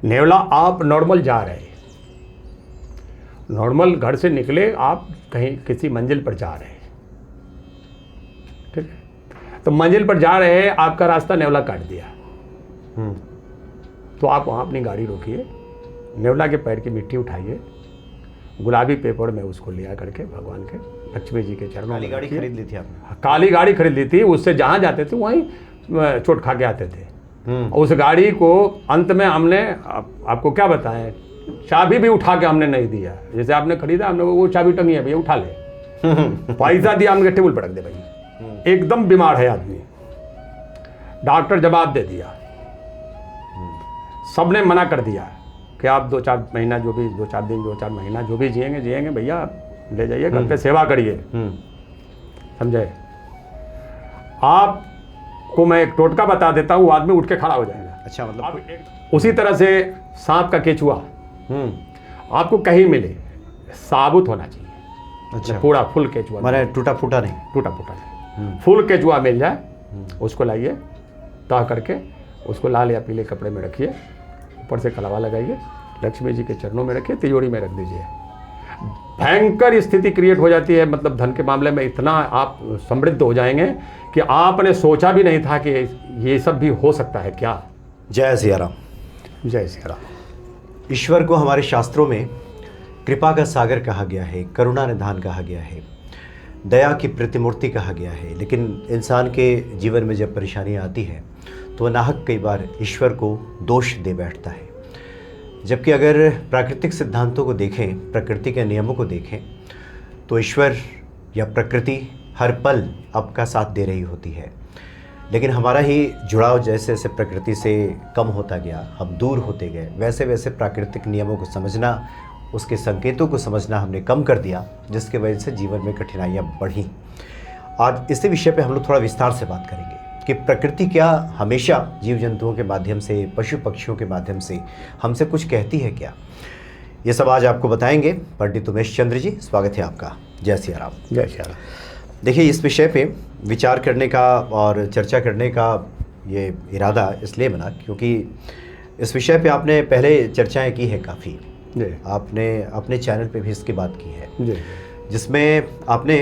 नेवला आप नॉर्मल जा रहे, नॉर्मल घर से निकले, आप कहीं किसी मंजिल पर जा रहे हैं, ठीक है, तो मंजिल पर जा रहे हैं, आपका रास्ता नेवला काट दिया, तो आप वहाँ अपनी गाड़ी रोकिए, नेवला के पैर की मिट्टी उठाइए, गुलाबी पेपर में उसको लिया करके भगवान के लक्ष्मी जी के चरणों में। गाड़ी खरीद ली थी आपने? काली गाड़ी खरीद ली थी, उससे जहाँ जाते थे वहीं चोट खा के आते थे। उस गाड़ी को अंत में हमने आपको क्या बताएं, चाबी भी उठा के हमने नहीं दिया। जैसे आपने खरीदा, हमने वो चाबी टंगी है भैया उठा ले, पैसा दिया हमने टेबल पर रख दे भाई, एकदम बीमार है आदमी, डॉक्टर जवाब दे दिया, सबने मना कर दिया कि आप 2-4 महीना जो भी 2-4 दिन 2-4 महीना जो भी जिएंगे भैया, ले जाइए घर पे सेवा करिए, समझे। आपको मैं एक टोटका बता देता हूँ, आदमी उठ के खड़ा हो जाएगा। अच्छा, मतलब उसी तरह से सांप का केचुआ आपको कहीं मिले, साबुत होना चाहिए। अच्छा, पूरा फुल केचुआ, माने टूटा फूटा नहीं, टूटा फूटा नहीं, फुल केचुआ मिल जाए, उसको लाइए, तह करके उसको लाल या पीले कपड़े में रखिए, ऊपर से कलावा लगाइए, लक्ष्मी जी के चरणों में रखिए, तिजोरी में रख दीजिए। भयंकर स्थिति क्रिएट हो जाती है, मतलब धन के मामले में इतना आप समृद्ध हो जाएंगे कि आपने सोचा भी नहीं था कि ये सब भी हो सकता है क्या। जय सिया राम। जय सिया राम। ईश्वर को हमारे शास्त्रों में कृपा का सागर कहा गया है, करुणा निधान कहा गया है, दया की प्रतिमूर्ति कहा गया है। लेकिन इंसान के जीवन में जब परेशानियाँ आती हैं तो वह नाहक कई बार ईश्वर को दोष दे बैठता है। जबकि अगर प्राकृतिक सिद्धांतों को देखें, प्रकृति के नियमों को देखें, तो ईश्वर या प्रकृति हर पल आपका साथ दे रही होती है। लेकिन हमारा ही जुड़ाव जैसे जैसे प्रकृति से कम होता गया, हम दूर होते गए, वैसे वैसे प्राकृतिक नियमों को समझना, उसके संकेतों को समझना हमने कम कर दिया, जिसके वजह से जीवन में कठिनाइयाँ बढ़ीं। आज इसी विषय पे हम लोग थोड़ा विस्तार से बात करेंगे कि प्रकृति क्या हमेशा जीव जंतुओं के माध्यम से, पशु पक्षियों के माध्यम से हमसे कुछ कहती है क्या, ये सब आज आपको बताएंगे पंडित उमेश चंद्र जी। स्वागत है आपका। जय सिया राम। जय सिया राम। देखिए, इस विषय पे विचार करने का और चर्चा करने का ये इरादा इसलिए बना क्योंकि इस विषय पे आपने पहले चर्चाएं की है काफ़ी, आपने अपने चैनल पे भी इसकी बात की है, जिसमें आपने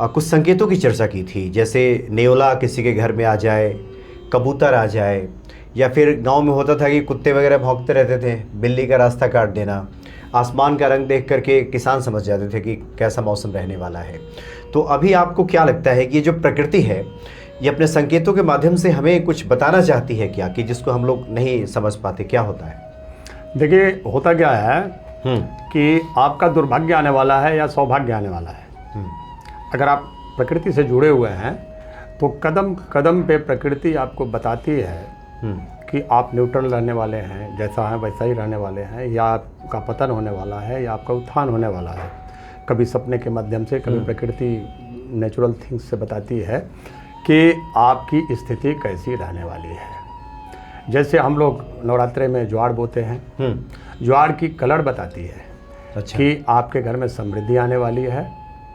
कुछ संकेतों की चर्चा की थी, जैसे नेवला किसी के घर में आ जाए, कबूतर आ जाए, या फिर गांव में होता था कि कुत्ते वगैरह भौंकते रहते थे, बिल्ली का रास्ता काट देना, आसमान का रंग देख करके किसान समझ जाते थे कि कैसा मौसम रहने वाला है। तो अभी आपको क्या लगता है कि ये जो प्रकृति है, ये अपने संकेतों के माध्यम से हमें कुछ बताना चाहती है क्या, कि जिसको हम लोग नहीं समझ पाते? क्या होता है? देखिए, होता क्या है कि आपका दुर्भाग्य आने वाला है या सौभाग्य आने वाला है। अगर आप प्रकृति से जुड़े हुए हैं तो कदम कदम पे प्रकृति आपको बताती है कि आप न्यूट्रल रहने वाले हैं, जैसा है वैसा ही रहने वाले हैं, या आपका पतन होने वाला है या आपका उत्थान होने वाला है। कभी सपने के माध्यम से, कभी प्रकृति नेचुरल थिंग्स से बताती है कि आपकी स्थिति कैसी रहने वाली है। जैसे हम लोग नवरात्रे में ज्वार बोते हैं, ज्वार की कलर बताती है अच्छा, कि आपके घर में समृद्धि आने वाली है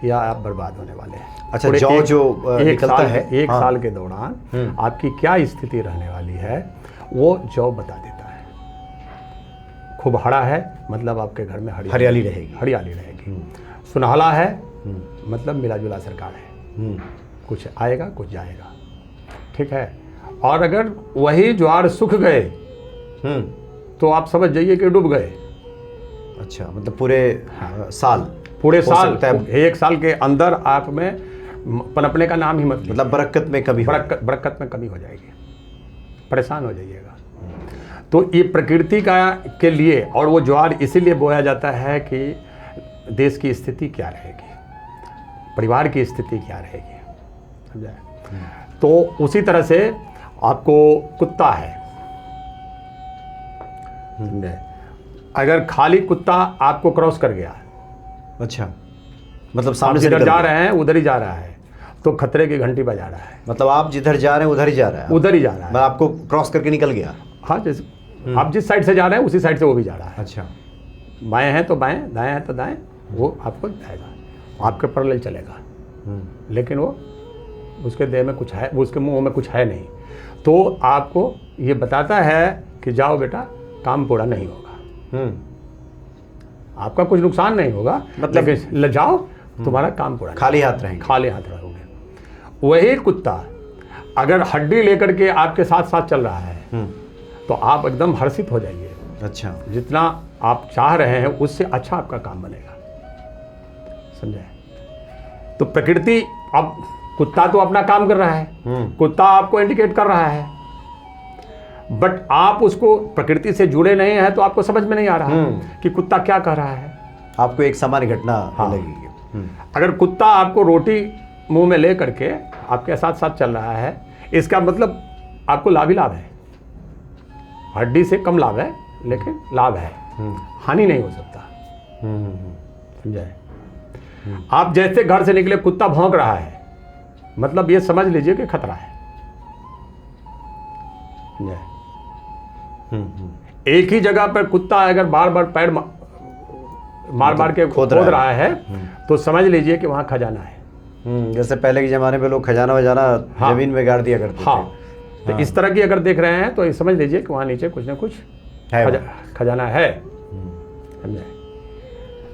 या आप बर्बाद होने वाले हैं। अच्छा, जौ जो निकलता है एक साल के दौरान आपकी क्या स्थिति रहने वाली है, वो जौ बता देता है। खूब हरा है मतलब आपके घर में हरियाली रहेगी। सुनहला है मतलब मिला जुला सरकार है, कुछ आएगा कुछ जाएगा, ठीक है। और अगर वही ज्वार सूख गए तो आप समझ जाइए कि डूब गए। अच्छा, मतलब पूरे साल एक साल के अंदर आप में पनपने का नाम ही मत, मतलब बरकत में कमी हो जाएगी, परेशान हो जाइएगा। तो ये प्रकृति का के लिए, और वो ज्वार इसीलिए बोया जाता है कि देश की स्थिति क्या रहेगी, परिवार की स्थिति क्या रहेगी, समझे। तो उसी तरह से आपको कुत्ता है, अगर खाली कुत्ता आपको क्रॉस कर गया, अच्छा, मतलब सामने से जिधर जा रहे हैं उधर ही जा रहा है, तो खतरे की घंटी बजा रहा है। मतलब आप जिधर जा रहे हैं उधर ही जा रहा है, मतलब आपको क्रॉस करके निकल गया। हाँ, जैसे आप जिस साइड से जा रहे हैं उसी साइड से वो भी जा रहा है। अच्छा, बाएं हैं तो बाएं, दाएं हैं तो दाएं, वो आपको जाएगा, आपके पैरेलल चलेगा, लेकिन वो उसके देह में कुछ है, उसके मुंह में कुछ है नहीं। तो आपको ये बताता है कि जाओ बेटा काम पूरा नहीं होगा। आपका कुछ नुकसान नहीं होगा, मतलब लेकिन जाओ तुम्हारा काम पूरा खाली हाथ रहेंगे। खाली हाथ रहोगे। वही कुत्ता अगर हड्डी लेकर के आपके साथ साथ चल रहा है तो आप एकदम हर्षित हो जाइए। अच्छा, जितना आप चाह रहे हैं उससे अच्छा आपका काम बनेगा, समझे? तो प्रकृति, अब कुत्ता तो अपना काम कर रहा है, कुत्ता आपको इंडिकेट कर रहा है, बट आप उसको प्रकृति से जुड़े नहीं हैं तो आपको समझ में नहीं आ रहा कि कुत्ता क्या कह रहा है। आपको एक सामान्य घटना हाँ। लगेगी। अगर कुत्ता आपको रोटी मुंह में ले करके आपके साथ साथ चल रहा है, इसका मतलब आपको लाभ ही लाभ है। हड्डी से कम लाभ है लेकिन लाभ है, हानि नहीं हो सकता, समझे? आप जैसे घर से निकले कुत्ता भौंक रहा है, मतलब ये समझ लीजिए कि खतरा है, समझे? एक ही जगह पर कुत्ता अगर बार बार पैर मार मार के खोद रहा है तो समझ लीजिए कि वहाँ खजाना है। जैसे पहले के ज़माने में लोग खजाना वजाना हाँ। जमीन में गाड़ दिया करते हाँ। थे। तो इस तरह की अगर देख रहे हैं तो ये समझ लीजिए कि वहाँ नीचे कुछ ना कुछ है खजाना है, समझे?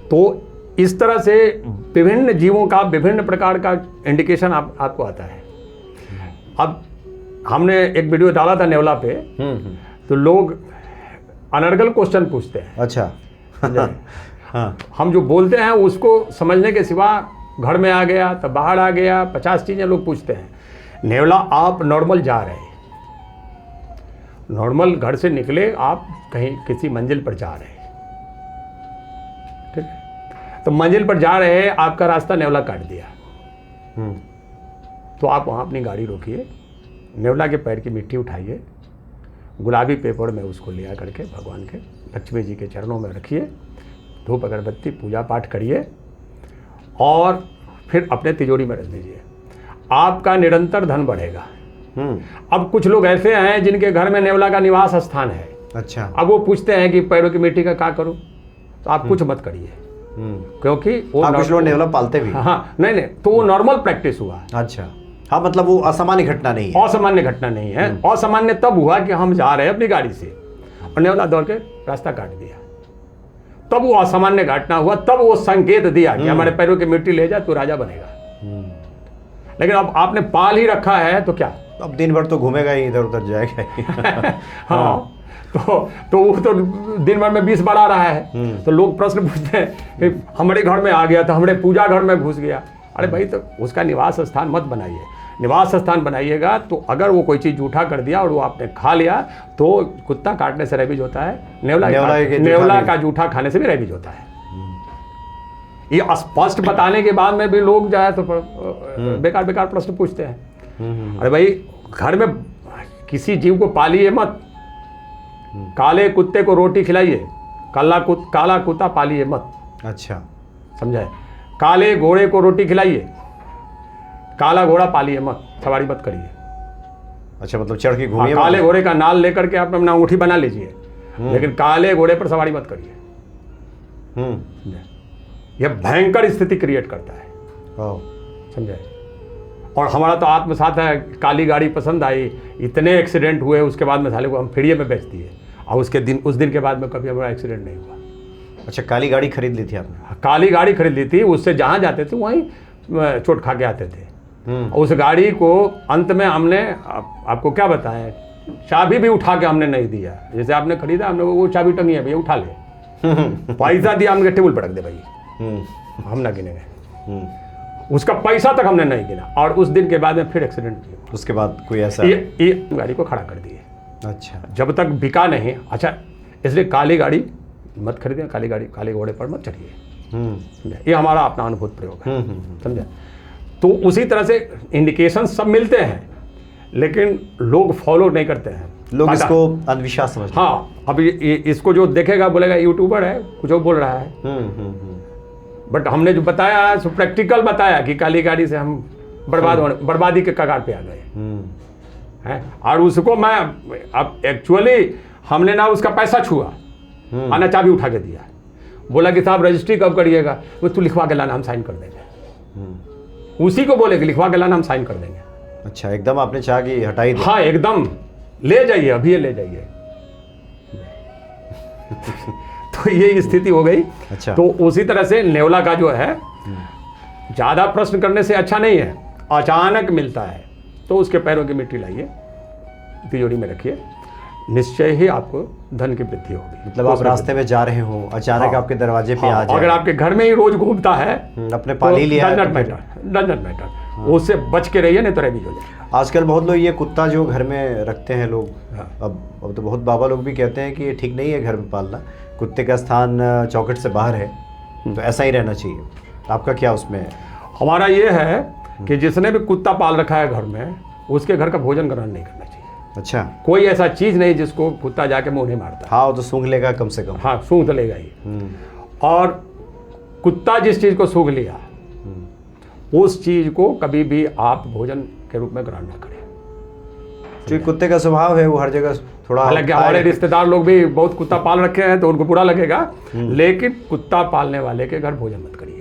तो इस तरह से विभिन्न जीवों का विभिन्न प्रकार का इंडिकेशन आपको आता है। अब हमने एक वीडियो डाला था नेवला पे, तो लोग अनर्गल क्वेश्चन पूछते हैं। अच्छा। हाँ। हम जो बोलते हैं उसको समझने के सिवा घर में आ गया तो बाहर आ गया, 50 चीज़ें लोग पूछते हैं। नेवला आप नॉर्मल जा रहे, नॉर्मल घर से निकले, आप कहीं किसी मंजिल पर जा रहे, ठीक है? तो मंजिल पर जा रहे हैं, आपका रास्ता नेवला काट दिया, तो आप वहाँ अपनी गाड़ी रोकिए, नेवला के पैर की मिट्टी उठाइए, गुलाबी पेपर में उसको लिया करके भगवान के लक्ष्मी जी के चरणों में रखिए, धूप अगरबत्ती पूजा पाठ करिए और फिर अपने तिजोरी में रख दीजिए। आपका निरंतर धन बढ़ेगा। अब कुछ लोग ऐसे हैं जिनके घर में नेवला का निवास स्थान है। अच्छा। अब वो पूछते हैं कि पैरों की मिट्टी का क्या करूं, तो आप कुछ मत करिए, क्योंकि वो कुछ लोग नेवला पालते भी। हाँ, नहीं, तो वो नॉर्मल प्रैक्टिस हुआ। अच्छा, हाँ, मतलब वो असामान्य घटना नहीं है। असामान्य घटना नहीं है। असामान्य तब हुआ कि हम जा रहे हैं अपनी गाड़ी से और नेवला दौड़ के रास्ता काट दिया, तब वो असामान्य घटना हुआ, तब वो संकेत दिया कि हमारे पैरों की मिट्टी ले जा, तू राजा बनेगा। लेकिन अब आपने पाल ही रखा है तो क्या, अब दिन भर तो घूमेगा ही, इधर उधर जाएगा ही। हाँ, तो वो तो दिन भर में 20 बार आ रहा है। तो लोग प्रश्न पूछते हैं कि हमारे घर में आ गया था, हमारे पूजा घर में घुस गया। अरे भाई, तो उसका निवास स्थान मत बनाइए। निवास स्थान बनाइएगा तो अगर वो कोई चीज़ जूठा कर दिया और वो आपने खा लिया तो कुत्ता काटने से रेबीज होता है, नेवला का जूठा खाने से भी रेबीज होता है। ये स्पष्ट बताने के बाद में भी लोग जो है तो बेकार बेकार प्रश्न पूछते हैं। अरे भाई, घर में किसी जीव को पालिए मत, काले कुत्ते को रोटी खिलाइए, काला कुत्ता पालिए मत। अच्छा, समझाए? काले घोड़े को रोटी खिलाइए, काला घोड़ा पालिए मत, सवारी मत करिए। अच्छा, मतलब चढ़ के घूमिए। काले घोड़े का नाल लेकर के आप अपना अंगूठी बना लीजिए, लेकिन काले घोड़े पर सवारी मत करिए। यह भयंकर स्थिति क्रिएट करता है, समझे? और हमारा तो आत्मसात है, काली गाड़ी पसंद आई, इतने एक्सीडेंट हुए, उसके बाद में साले को हम फ्री में बेच दिए और उस दिन के बाद में कभी हमारा एक्सीडेंट नहीं हुआ। अच्छा, काली गाड़ी खरीद ली थी आपने? काली गाड़ी खरीद ली थी, उससे जहाँ जाते थे वहीं चोट खा के आते थे। उस गाड़ी को अंत में हमने आपको क्या बताएं, चाबी भी उठा के हमने नहीं दिया। जैसे आपने खरीदा, हमने वो चाबी टंगी है भैया, उठा ले। पैसा दिया हमने, टेबल पर रख दे भाई, हम ना गिनेंगे। उसका पैसा तक हमने नहीं गिना और उस दिन के बाद में फिर एक्सीडेंट किया। उसके बाद कोई ऐसा ये गाड़ी को खड़ा कर दिए। अच्छा, जब जब तक बिका नहीं। अच्छा, इसलिए काली गाड़ी मत खरीदें, काले घोड़े पर मत चढ़िए। ये हमारा अपना अनुभूत प्रयोग है, समझे? तो उसी तरह से इंडिकेशन सब मिलते हैं, लेकिन लोग फॉलो नहीं करते हैं। लोग इसको अंधविश्वास समझते हैं। हाँ, अब इसको जो देखेगा बोलेगा यूट्यूबर है, कुछ बोल रहा है। बट हमने जो बताया है सो प्रैक्टिकल बताया कि काली गाड़ी से हम बर्बादी के कगार पे आ गए हैं। और उसको मैं अब एक्चुअली हमने ना उसका पैसा छुआ, ना चाबी उठा के दिया। बोला कि साहब रजिस्ट्री कब करिएगा? वो तू लिखवा के लाना, हम साइन कर देंगे। उसी को बोले कि लिखवा के लाना, हम साइन कर देंगे। अच्छा, एकदम आपने चाह की हटाई दी? हाँ, एकदम ले जाइए, अभी ले जाइए। तो ये स्थिति हो गई। अच्छा। तो उसी तरह से नेवला का जो है, ज़्यादा प्रश्न करने से अच्छा नहीं है, अचानक मिलता है तो उसके पैरों की मिट्टी लाइए, तिजोरी में रखिए, निश्चय ही आपको धन की वृद्धि होगी। मतलब आप रास्ते में जा रहे हो, अचानक आपके दरवाजे पे आ जाए, अगर आपके घर में ही रोज घूमता है, अपने पाली लिया है, डजंट मैटर, उससे बच के रहिए, नहीं तो रेबीज हो जाएगा। आजकल बहुत लोग ये कुत्ता जो घर में रखते हैं लोग, अब तो बहुत बाबा लोग भी कहते हैं कि ये ठीक नहीं है घर में पालना, कुत्ते का स्थान चौखट से बाहर है, तो ऐसा ही रहना चाहिए। आपका क्या उसमें है? हमारा ये है कि जिसने भी कुत्ता पाल रखा है घर में, उसके घर का भोजन ग्रहण नहीं करना चाहिए। अच्छा। कोई ऐसा चीज़ नहीं जिसको कुत्ता जाके मुंह नहीं मारता। हाँ, वो तो सूंघ लेगा कम से कम। हाँ, सूंघ तो लेगा ही। और कुत्ता जिस चीज़ को सूंघ लिया, उस चीज़ को कभी भी आप भोजन के रूप में ग्रहण न करें। जो कुत्ते का स्वभाव है वो हर जगह थोड़ा, हालांकि हमारे रिश्तेदार लोग भी बहुत कुत्ता पाल रखे हैं तो उनको बुरा लगेगा, लेकिन कुत्ता पालने वाले के घर भोजन मत करिए।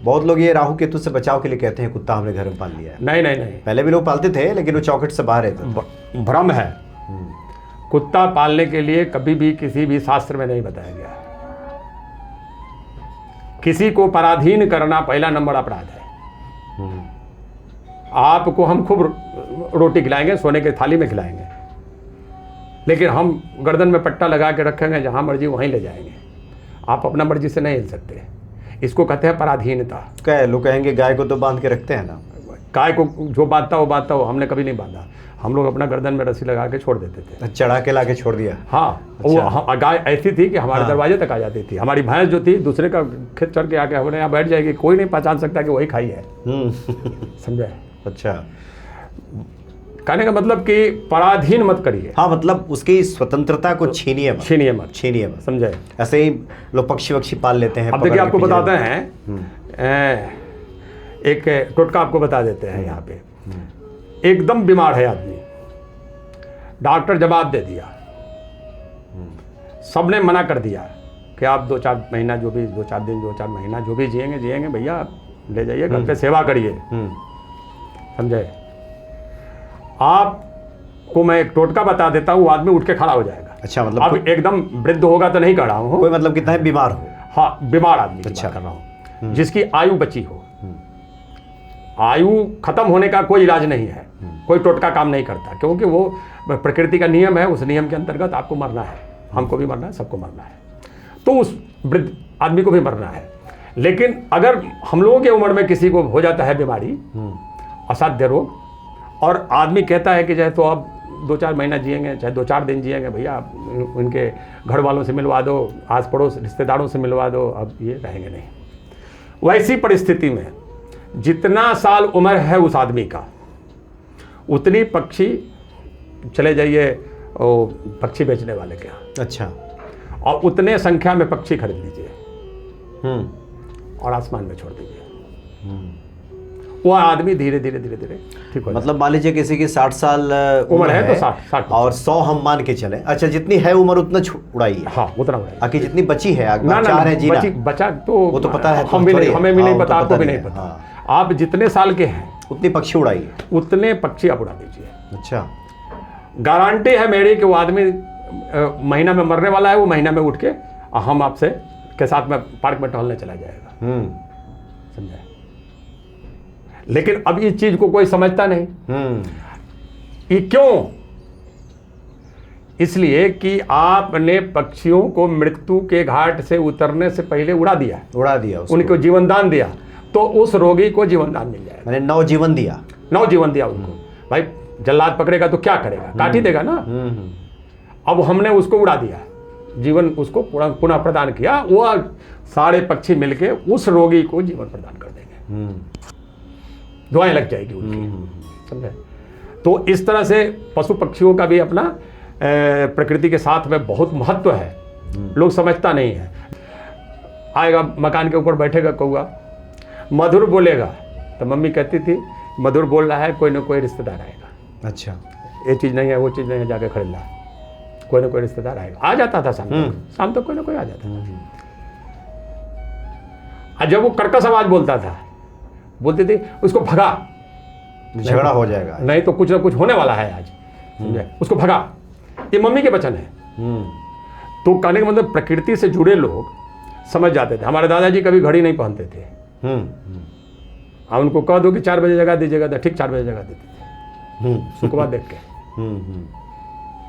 बहुत लोग ये राहु केतु से बचाव के लिए कहते हैं कुत्ता हमने घर में पाल लिया है। नहीं नहीं नहीं, पहले भी लोग पालते थे, लेकिन वो चौखट से बाहर रहता था। भ्रम है। कुत्ता पालने के लिए कभी भी किसी भी शास्त्र में नहीं बताया गया है। किसी को पराधीन करना पहला नंबर अपराध है। आपको हम खूब रोटी खिलाएंगे, सोने के थाली में खिलाएंगे, लेकिन हम गर्दन में पट्टा लगा के रखेंगे, जहां मर्जी वहीं ले जाएंगे। आप अपना मर्जी से नहीं हिल सकते। इसको कहते हैं पराधीनता। क्या लोग कहेंगे गाय को तो बांध के रखते हैं ना। गाय को जो बांधता हो बांधता हो, हमने कभी नहीं बांधा। हम लोग अपना गर्दन में रस्सी लगा के छोड़ देते थे, चढ़ा के लाके छोड़ दिया। हाँ। अच्छा। वो गाय ऐसी थी कि हमारे दरवाजे तक आ जाती थी। हमारी भैंस जो थी दूसरे का खेत चढ़ के आके हमारे यहाँ बैठ जाएगी, कोई नहीं पहचान सकता कि वही खाई है। समझे? अच्छा। कहने का मतलब कि पराधीन मत करिए। हाँ, मतलब उसकी स्वतंत्रता को छीनिए मत, छीनिए मत, छीनिए मत। समझे? ऐसे ही लोग पक्षी वक्षी पाल लेते हैं। अब देखिए, आपको बताते हैं, एक टोटका आपको बता देते हैं। यहाँ पे एकदम बीमार है आदमी, डॉक्टर जवाब दे दिया, सबने मना कर दिया कि आप 2-4 महीना जो भी, 2-4 दिन, 2-4 महीना जो भी जिएंगे भैया, आप ले जाइए घर पे, सेवा करिए। समझे? आपको मैं एक टोटका बता देता हूँ, वो आदमी उठ के खड़ा हो जाएगा। अच्छा, मतलब अब एकदम वृद्ध होगा तो नहीं कर रहा हूँ, कोई मतलब कितना है बीमार हो। हाँ, बीमार आदमी की अच्छा बात कर रहा हूँ, जिसकी आयु बची हो। आयु खत्म होने का कोई इलाज नहीं है, कोई टोटका काम नहीं करता, क्योंकि वो प्रकृति का नियम है। उस नियम के अंतर्गत आपको मरना है, हमको भी मरना है, सबको मरना है, तो उस वृद्ध आदमी को भी मरना है। लेकिन अगर हम लोगों की उम्र में किसी को हो जाता है बीमारी, असाध्य रोग, और आदमी कहता है कि चाहे तो अब 2-4 महीना जिएंगे, चाहे 2-4 दिन जिएंगे, भैया आप उनके घर वालों से मिलवा दो, आस पड़ोस रिश्तेदारों से मिलवा दो, अब ये रहेंगे नहीं। वैसी परिस्थिति में जितना साल उम्र है उस आदमी का, उतनी पक्षी चले जाइए पक्षी बेचने वाले के यहाँ। अच्छा। और उतने संख्या में पक्षी खरीद लीजिए और आसमान में छोड़ दीजिए। वो आदमी धीरे धीरे धीरे धीरे ठीक हो। मतलब मान लीजिए किसी की 60 साल उम्र है तो 60 और 100 हम मान के चले। अच्छा, जितनी है उम्र उतना उड़ाइए। हाँ, उतना उड़ाइए। आखिर जितनी बची है, बचा तो वो तो पता है, हमें भी नहीं पता, आपको भी नहीं पता। आप जितने साल के हैं उतनी पक्षी उड़ाइए, उतने पक्षी आप उड़ा दीजिए। अच्छा। गारंटी है मेरी कि वो आदमी महीना में मरने वाला है, वो महीना में उठ के हम आपसे के साथ में पार्क में टहलने चला जाएगा। समझे? लेकिन अब इस चीज को कोई समझता नहीं। ये क्यों? इसलिए कि आपने पक्षियों को मृत्यु के घाट से उतरने से पहले उड़ा दिया उसको। उनको जीवन दान दिया, तो उस रोगी को जीवन दान मिल जाएगा। मैंने नवजीवन दिया उनको। भाई जल्लाद पकड़ेगा तो क्या करेगा? काट ही देगा ना। अब हमने उसको उड़ा दिया, जीवन उसको पुनः प्रदान किया, वो सारे पक्षी मिलके उस रोगी को जीवन प्रदान कर देंगे, दुआएं लग जाएगी उनकी। समझे? तो इस तरह से पशु पक्षियों का भी अपना प्रकृति के साथ में बहुत महत्व है, लोग समझता नहीं है। आएगा मकान के ऊपर बैठेगा कौआ, मधुर बोलेगा, तो मम्मी कहती थी मधुर बोल रहा है, कोई ना कोई रिश्तेदार आएगा। अच्छा, ये चीज़ नहीं है, वो चीज़ नहीं है, जाके खरीद ला, कोई ना कोई रिश्तेदार आएगा। आ जाता था शाम तक कोई ना कोई आ जाता था। और जब वो कर्कश आवाज बोलता था, बोलती थी उसको भगा, झगड़ा हो जाएगा, नहीं तो कुछ ना कुछ होने वाला है आज। समझे? उसको भगा। ये मम्मी के वचन है। तो कहने का मतलब प्रकृति से जुड़े लोग समझ जाते थे। हमारे दादाजी कभी घड़ी नहीं पहनते थे। हम उनको कह दो कि 4 बजे जगा दीजिएगा तो ठीक 4 बजे जगा देते थे, सुकवा देख के।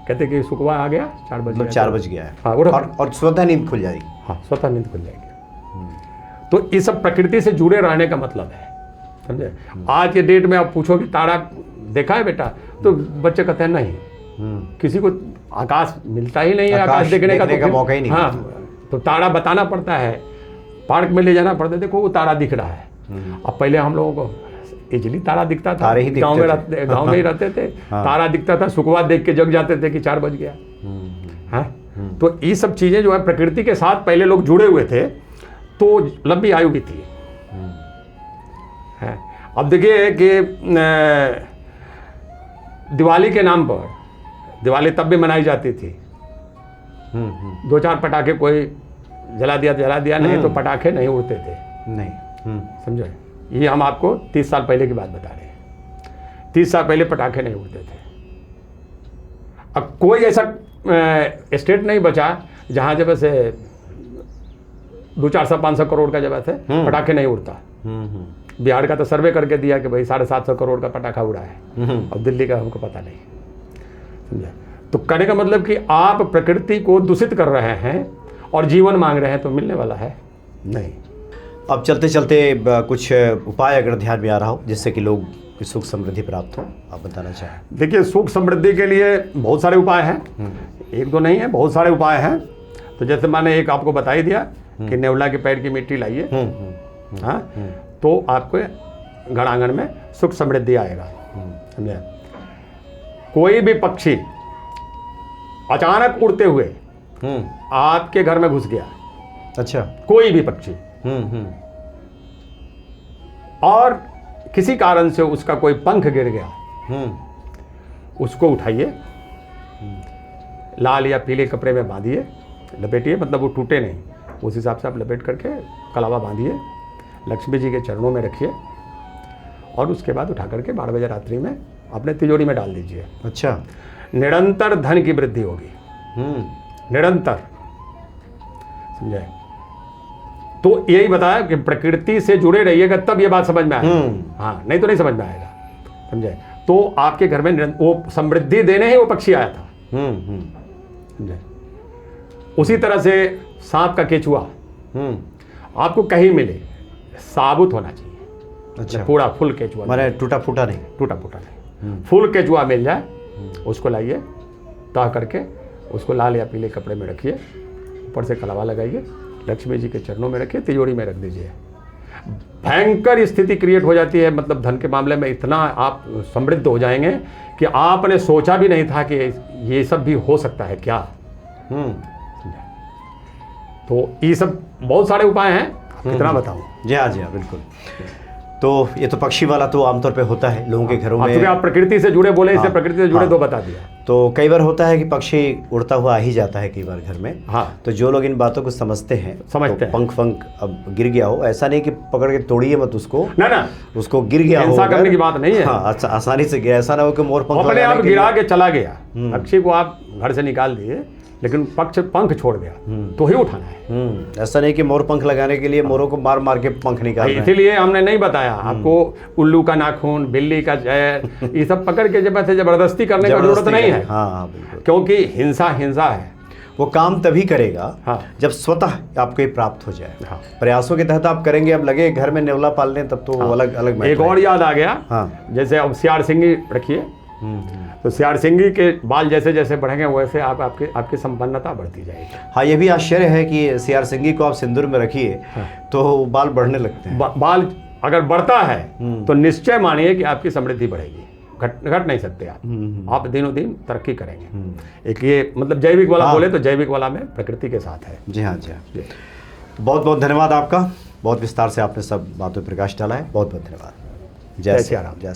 कहते कि सुकवा आ गया 4 बजे, मतलब 4 बज गया है। हाँ, और स्वतः नींद खुल जाएगी। हाँ, स्वतः नींद खुल जाएगी। तो ये सब प्रकृति से जुड़े रहने का मतलब है, समझे। आज के डेट में आप पूछो कि तारा देखा है बेटा, तो बच्चे कहते हैं नहीं, किसी को आकाश मिलता ही नहीं है, आकाश देखने का मौका ही नहीं। हाँ, तो तारा बताना पड़ता है, पार्क में ले जाना पड़ता है, देखो वो तारा दिख रहा है। अब पहले हम लोगों को इजली तारा दिखता था, गाँव में ही रहते थे। हाँ। तारा दिखता था, सुकवा देख के जग जाते थे कि 4 बज गया। हाँ, तो ये सब चीज़ें जो है प्रकृति के साथ पहले लोग जुड़े हुए थे, तो लंबी आयु भी थी। है। अब देखिए कि दिवाली के नाम पर, दिवाली तब भी मनाई जाती थी, 2-4 पटाखे कोई जला दिया, नहीं तो पटाखे नहीं उड़ते थे, नहीं। समझो। ये हम आपको 30 साल पहले की बात बता रहे हैं। 30 साल पहले पटाखे नहीं उड़ते थे। अब कोई ऐसा स्टेट नहीं बचा जहाँ जब से 200-400-500 करोड़ का जब से पटाखे नहीं उड़ता। बिहार का तो सर्वे करके दिया कि भाई 750 करोड़ का पटाखा उड़ा है। अब दिल्ली का हमको पता नहीं, समझे। तो कहने का मतलब कि आप प्रकृति को दूषित कर रहे हैं और जीवन मांग रहे हैं, तो मिलने वाला है नहीं। अब चलते चलते कुछ उपाय अगर ध्यान में आ रहा हो जिससे कि लोग की सुख समृद्धि प्राप्त हो, आप बताना चाहें। देखिए, सुख समृद्धि के लिए बहुत सारे उपाय हैं, 1-2 नहीं है, बहुत सारे उपाय हैं। तो जैसे मैंने एक आपको बता ही दिया कि नेवला के पैर की मिट्टी लाइए, हाँ, तो आपके घर आंगन में सुख समृद्धि आएगा, समझे। कोई भी पक्षी अचानक उड़ते हुए आपके घर में घुस गया, अच्छा, कोई भी पक्षी, और किसी कारण से उसका कोई पंख गिर गया, उसको उठाइए, लाल या पीले कपड़े में बांधिए, लपेटिए, मतलब वो टूटे नहीं, उस हिसाब से आप लपेट करके कलावा बांधिए, लक्ष्मी जी के चरणों में रखिए, और उसके बाद उठा करके 12 बजे रात्रि में अपने तिजोरी में डाल दीजिए। अच्छा, निरंतर धन की वृद्धि होगी, निरंतर, समझे। तो यही बताया कि प्रकृति से जुड़े रहिएगा, तब ये बात समझ में आएगा। हाँ, नहीं तो नहीं समझ में आएगा, समझे। तो आपके घर में वो समृद्धि देने ही वो पक्षी आया था, समझे। उसी तरह से सांप का केचुआ आपको कहीं मिले, साबुत होना चाहिए। अच्छा, पूरा फुल केचुआ, माने टूटा फूटा नहीं, टूटा फूटा नहीं, फुल केचुआ मिल जाए, उसको लाइए, तह करके उसको लाल या पीले कपड़े में रखिए, ऊपर से कलावा लगाइए, लक्ष्मी जी के चरणों में रखिए, तिजोरी में रख दीजिए। भयंकर स्थिति क्रिएट हो जाती है, मतलब धन के मामले में इतना आप समृद्ध हो जाएंगे कि आपने सोचा भी नहीं था कि ये सब भी हो सकता है क्या। तो ये सब बहुत सारे उपाय हैं, कितना बताऊं। जी हाँ, जी हाँ, बिल्कुल। तो ये तो पक्षी वाला तो आमतौर पे होता है लोगों के घरों में। क्योंकि आप प्रकृति से जुड़े बोले, इससे प्रकृति से जुड़े तो बता दिया। तो कई बार होता है कि पक्षी उड़ता हुआ आ ही जाता है कई बार घर में। हाँ, तो जो लोग इन बातों को समझते हैं, पंख अब गिर गया हो, ऐसा नहीं कि पकड़ के तोड़िए मत उसको, ना उसको गिर गया हो, ऐसा करने की बात नहीं है। हाँ, आसानी से गिरा, ऐसा ना हो कि मोर पंख अपने आप गिरा के चला गया, पक्षी को आप घर से निकाल दिए, लेकिन पंख छोड़ गया तो ही उठाना है। ऐसा नहीं कि मोर पंख लगाने के लिए मोरों को मार मार के पंख निकाल, इसीलिए हमने नहीं बताया आपको उल्लू का नाखून, बिल्ली का जैर, ये सब पकड़ के जबरदस्ती करने की जरूरत नहीं है। हाँ, क्योंकि हिंसा है। वो काम तभी करेगा हाँ, जब स्वतः आपको प्राप्त हो जाए। हाँ, प्रयासों के तहत आप करेंगे। अब लगे घर में नेवला पालने, तब तो हाँ, अलग अलग। एक और याद आ गया। हाँ, जैसे अब सियार सिंगी रखिए, तो सियार सिंगी के बाल जैसे जैसे बढ़ेंगे वैसे आपकी संपन्नता बढ़ती जाएगी। हाँ, ये भी आश्चर्य है कि सियार सिंगी को आप सिंदूर में रखिए तो बाल बढ़ने लगते हैं। बाल अगर बढ़ता है तो निश्चय मानिए कि आपकी समृद्धि बढ़ेगी, घट नहीं सकते आप दिनों दिन तरक्की करेंगे। एक ये मतलब जैविक वाला बोले तो जैविक वाला में प्रकृति के साथ है। जी हाँ, जी हाँ, बहुत बहुत धन्यवाद आपका। बहुत विस्तार से आपने सब बातों पर प्रकाश डाला है। बहुत बहुत धन्यवाद। जय श्री राम। जय श्री